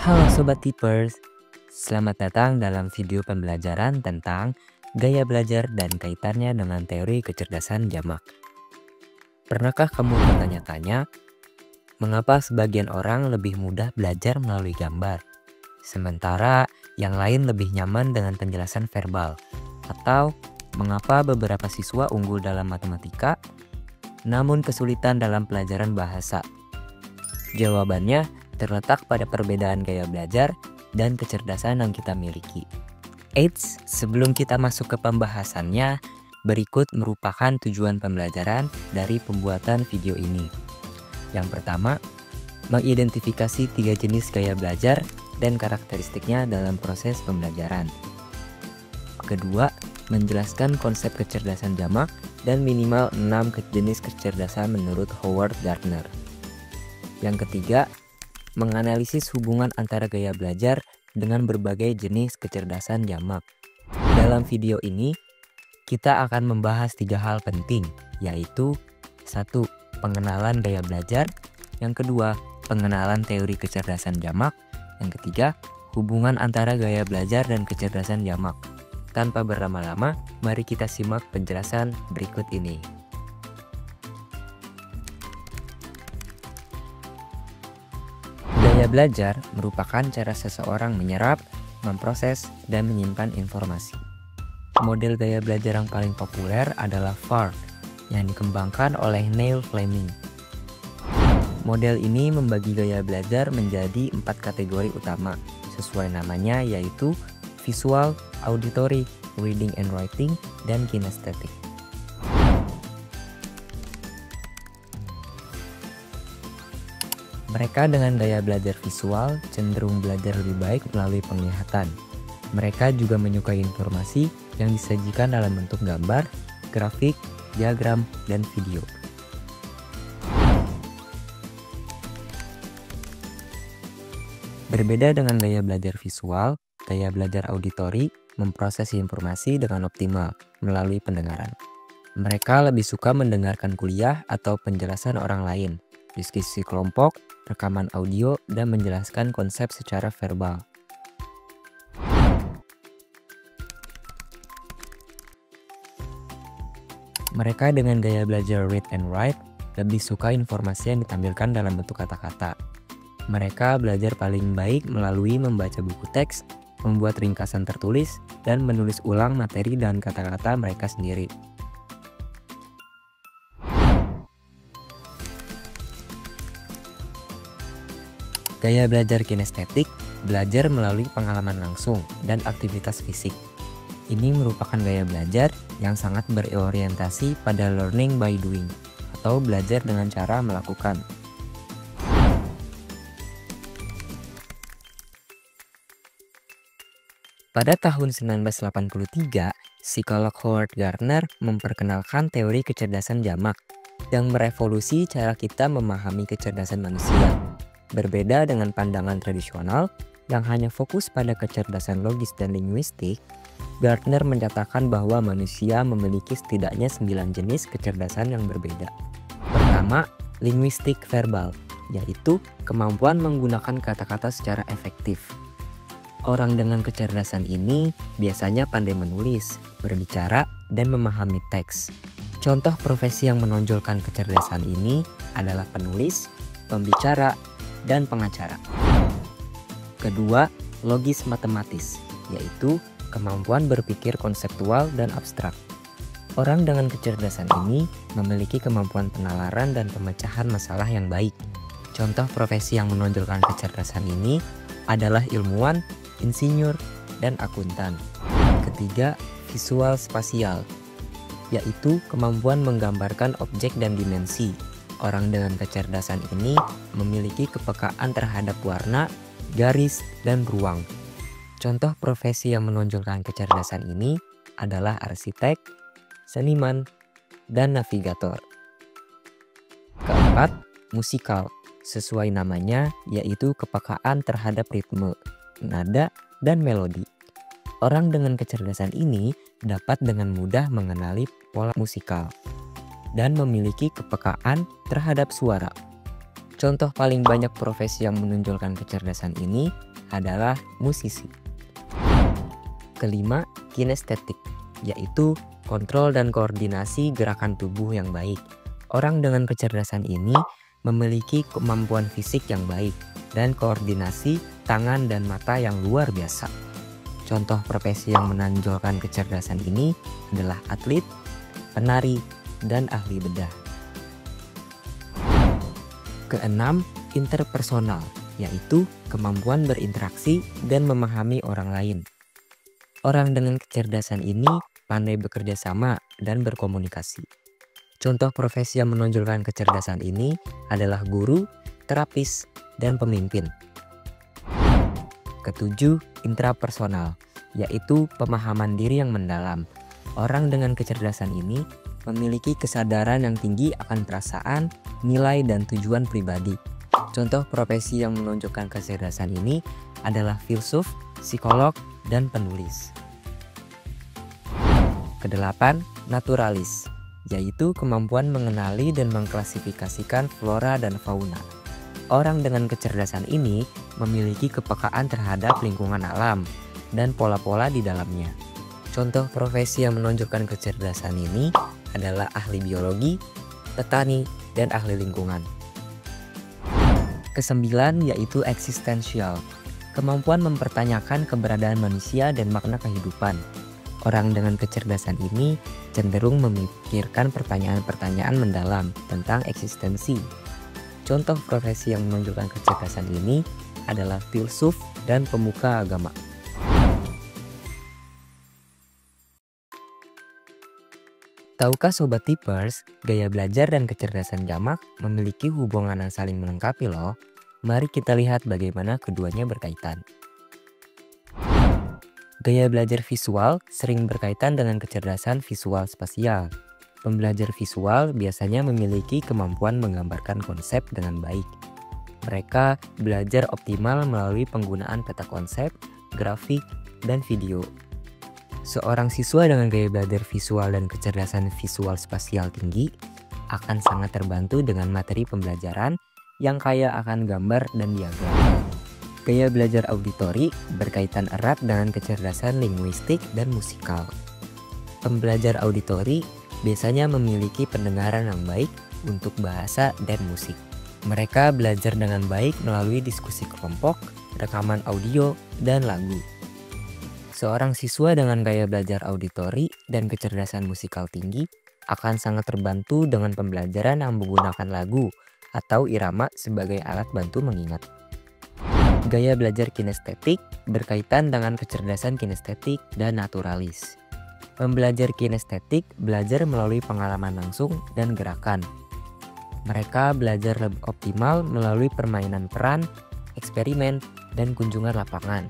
Halo Sobat Tipers, selamat datang dalam video pembelajaran tentang gaya belajar dan kaitannya dengan teori kecerdasan jamak. Pernahkah kamu bertanya-tanya, mengapa sebagian orang lebih mudah belajar melalui gambar, sementara yang lain lebih nyaman dengan penjelasan verbal? Atau mengapa beberapa siswa unggul dalam matematika, namun kesulitan dalam pelajaran bahasa? Jawabannya terletak pada perbedaan gaya belajar dan kecerdasan yang kita miliki. Eits, sebelum kita masuk ke pembahasannya, berikut merupakan tujuan pembelajaran dari pembuatan video ini. Yang pertama, mengidentifikasi 3 jenis gaya belajar dan karakteristiknya dalam proses pembelajaran. Kedua, menjelaskan konsep kecerdasan jamak dan minimal 6 jenis kecerdasan menurut Howard Gardner. Yang ketiga, menganalisis hubungan antara gaya belajar dengan berbagai jenis kecerdasan jamak. Dalam video ini, kita akan membahas 3 hal penting, yaitu 1. Pengenalan gaya belajar. Yang kedua, pengenalan teori kecerdasan jamak. Yang ketiga, hubungan antara gaya belajar dan kecerdasan jamak. Tanpa berlama-lama, mari kita simak penjelasan berikut ini. Gaya belajar merupakan cara seseorang menyerap, memproses, dan menyimpan informasi. Model gaya belajar yang paling populer adalah FARC, yang dikembangkan oleh Neil Fleming. Model ini membagi gaya belajar menjadi 4 kategori utama, sesuai namanya, yaitu visual, auditory, reading and writing, dan kinesthetic. Mereka dengan gaya belajar visual cenderung belajar lebih baik melalui penglihatan. Mereka juga menyukai informasi yang disajikan dalam bentuk gambar, grafik, diagram, dan video. Berbeda dengan gaya belajar visual, gaya belajar auditori memproses informasi dengan optimal melalui pendengaran. Mereka lebih suka mendengarkan kuliah atau penjelasan orang lain, diskusi kelompok, rekaman audio, dan menjelaskan konsep secara verbal. Mereka dengan gaya belajar read and write lebih suka informasi yang ditampilkan dalam bentuk kata-kata. Mereka belajar paling baik melalui membaca buku teks, membuat ringkasan tertulis, dan menulis ulang materi dan kata-kata mereka sendiri. Gaya belajar kinestetik belajar melalui pengalaman langsung dan aktivitas fisik. Ini merupakan gaya belajar yang sangat berorientasi pada learning by doing atau belajar dengan cara melakukan. Pada tahun 1983, psikolog Howard Gardner memperkenalkan teori kecerdasan jamak yang merevolusi cara kita memahami kecerdasan manusia. Berbeda dengan pandangan tradisional yang hanya fokus pada kecerdasan logis dan linguistik, Gardner menyatakan bahwa manusia memiliki setidaknya 9 jenis kecerdasan yang berbeda. Pertama, linguistik verbal, yaitu kemampuan menggunakan kata-kata secara efektif. Orang dengan kecerdasan ini biasanya pandai menulis, berbicara, dan memahami teks. Contoh profesi yang menonjolkan kecerdasan ini adalah penulis, pembicara, dan pengacara. Kedua, logis matematis, yaitu kemampuan berpikir konseptual dan abstrak. Orang dengan kecerdasan ini memiliki kemampuan penalaran dan pemecahan masalah yang baik. Contoh profesi yang menonjolkan kecerdasan ini adalah ilmuwan, insinyur, dan akuntan. Ketiga, visual spasial, yaitu kemampuan menggambarkan objek dan dimensi. Orang dengan kecerdasan ini memiliki kepekaan terhadap warna, garis, dan ruang. Contoh profesi yang menonjolkan kecerdasan ini adalah arsitek, seniman, dan navigator. Keempat, musikal. Sesuai namanya, yaitu kepekaan terhadap ritme, nada, dan melodi. Orang dengan kecerdasan ini dapat dengan mudah mengenali pola musikal dan memiliki kepekaan terhadap suara. Contoh paling banyak profesi yang menonjolkan kecerdasan ini adalah musisi. Kelima, kinestetik, yaitu kontrol dan koordinasi gerakan tubuh yang baik. Orang dengan kecerdasan ini memiliki kemampuan fisik yang baik dan koordinasi tangan dan mata yang luar biasa. Contoh profesi yang menonjolkan kecerdasan ini adalah atlet, penari, dan ahli bedah. Keenam, interpersonal, yaitu kemampuan berinteraksi dan memahami orang lain. Orang dengan kecerdasan ini pandai bekerja sama dan berkomunikasi. Contoh profesi yang menonjolkan kecerdasan ini adalah guru, terapis, dan pemimpin. Ketujuh, intrapersonal, yaitu pemahaman diri yang mendalam. Orang dengan kecerdasan ini memiliki kesadaran yang tinggi akan perasaan, nilai, dan tujuan pribadi. Contoh profesi yang menunjukkan kecerdasan ini adalah filsuf, psikolog, dan penulis. Kedelapan, naturalis, yaitu kemampuan mengenali dan mengklasifikasikan flora dan fauna. Orang dengan kecerdasan ini memiliki kepekaan terhadap lingkungan alam dan pola-pola di dalamnya. Contoh profesi yang menunjukkan kecerdasan ini adalah ahli biologi, petani, dan ahli lingkungan. Kesembilan, yaitu eksistensial, kemampuan mempertanyakan keberadaan manusia dan makna kehidupan. Orang dengan kecerdasan ini cenderung memikirkan pertanyaan-pertanyaan mendalam tentang eksistensi. Contoh profesi yang menunjukkan kecerdasan ini adalah filsuf dan pemuka agama. Tahukah Sobat Tipers, gaya belajar dan kecerdasan jamak memiliki hubungan yang saling melengkapi loh. Mari kita lihat bagaimana keduanya berkaitan. Gaya belajar visual sering berkaitan dengan kecerdasan visual spasial. Pembelajar visual biasanya memiliki kemampuan menggambarkan konsep dengan baik. Mereka belajar optimal melalui penggunaan peta konsep, grafik, dan video. Seorang siswa dengan gaya belajar visual dan kecerdasan visual spasial tinggi akan sangat terbantu dengan materi pembelajaran yang kaya akan gambar dan diagram. Gaya belajar auditori berkaitan erat dengan kecerdasan linguistik dan musikal. Pembelajar auditori biasanya memiliki pendengaran yang baik untuk bahasa dan musik. Mereka belajar dengan baik melalui diskusi kelompok, rekaman audio, dan lagu. Seorang siswa dengan gaya belajar auditori dan kecerdasan musikal tinggi akan sangat terbantu dengan pembelajaran yang menggunakan lagu atau irama sebagai alat bantu mengingat. Gaya belajar kinestetik berkaitan dengan kecerdasan kinestetik dan naturalis. Pembelajar kinestetik belajar melalui pengalaman langsung dan gerakan. Mereka belajar lebih optimal melalui permainan peran, eksperimen, dan kunjungan lapangan.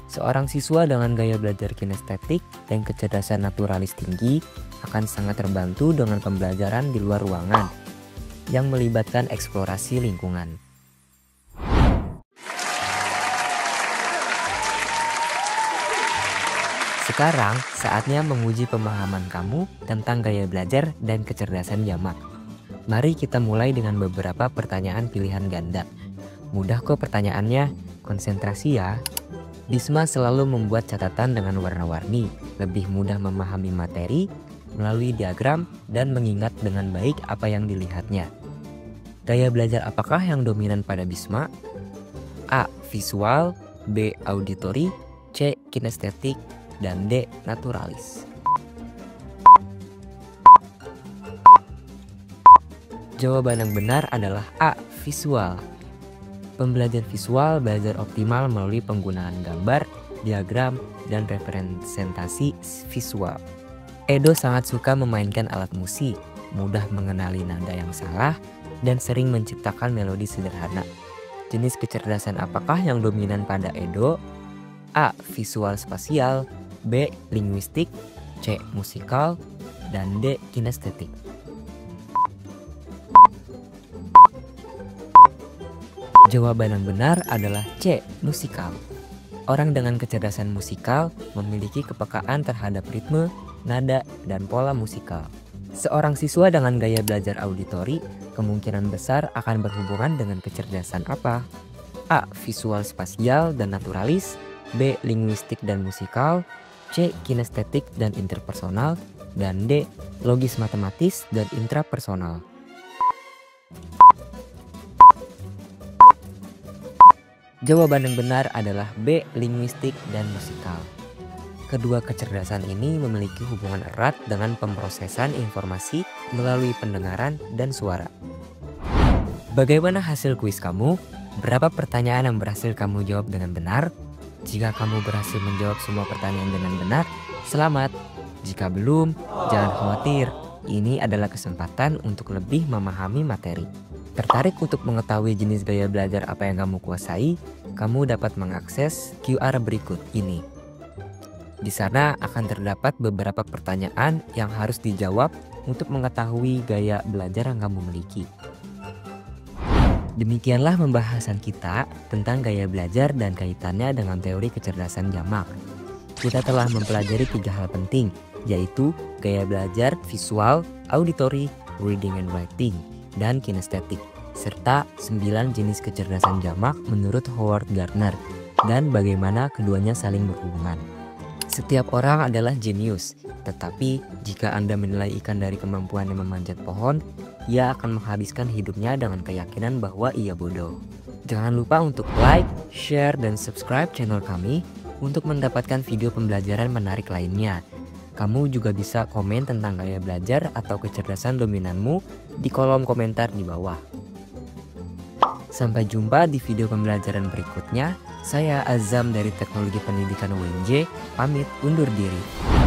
Seorang siswa dengan gaya belajar kinestetik dan kecerdasan naturalis tinggi akan sangat terbantu dengan pembelajaran di luar ruangan yang melibatkan eksplorasi lingkungan. Sekarang saatnya menguji pemahaman kamu tentang gaya belajar dan kecerdasan jamak. Mari kita mulai dengan beberapa pertanyaan pilihan ganda. Mudah kok pertanyaannya, konsentrasi ya. Bisma selalu membuat catatan dengan warna-warni, lebih mudah memahami materi melalui diagram dan mengingat dengan baik apa yang dilihatnya. Gaya belajar apakah yang dominan pada Bisma? A. Visual, B. Auditori, C. Kinestetik, dan D. Naturalis. Jawaban yang benar adalah A. Visual. Pembelajar visual belajar optimal melalui penggunaan gambar, diagram, dan representasi visual. Edo sangat suka memainkan alat musik, mudah mengenali nada yang salah, dan sering menciptakan melodi sederhana. Jenis kecerdasan apakah yang dominan pada Edo? A. Visual spasial, B. Linguistik, C. Musikal, dan D. Kinestetik. Jawaban yang benar adalah C. Musikal. Orang dengan kecerdasan musikal memiliki kepekaan terhadap ritme, nada, dan pola musikal. Seorang siswa dengan gaya belajar auditori kemungkinan besar akan berhubungan dengan kecerdasan apa? A. Visual spasial dan naturalis, B. Linguistik dan musikal, C. Kinestetik dan interpersonal, dan D. Logis matematis dan intrapersonal. Jawaban yang benar adalah B. Linguistik dan musikal. Kedua kecerdasan ini memiliki hubungan erat dengan pemrosesan informasi melalui pendengaran dan suara. Bagaimana hasil kuis kamu? Berapa pertanyaan yang berhasil kamu jawab dengan benar? Jika kamu berhasil menjawab semua pertanyaan dengan benar, selamat. Jika belum, jangan khawatir. Ini adalah kesempatan untuk lebih memahami materi. Tertarik untuk mengetahui jenis gaya belajar apa yang kamu kuasai? Kamu dapat mengakses QR berikut ini. Di sana akan terdapat beberapa pertanyaan yang harus dijawab untuk mengetahui gaya belajar yang kamu miliki. Demikianlah pembahasan kita tentang gaya belajar dan kaitannya dengan teori kecerdasan jamak. Kita telah mempelajari 3 hal penting, yaitu gaya belajar visual, auditory, reading and writing, dan kinestetik, serta 9 jenis kecerdasan jamak menurut Howard Gardner, dan bagaimana keduanya saling berhubungan. Setiap orang adalah jenius, tetapi jika Anda menilai ikan dari kemampuannya memanjat pohon, ia akan menghabiskan hidupnya dengan keyakinan bahwa ia bodoh. Jangan lupa untuk like, share, dan subscribe channel kami untuk mendapatkan video pembelajaran menarik lainnya. Kamu juga bisa komen tentang gaya belajar atau kecerdasan dominanmu di kolom komentar di bawah. Sampai jumpa di video pembelajaran berikutnya. Saya Azam dari Teknologi Pendidikan UNJ, pamit undur diri.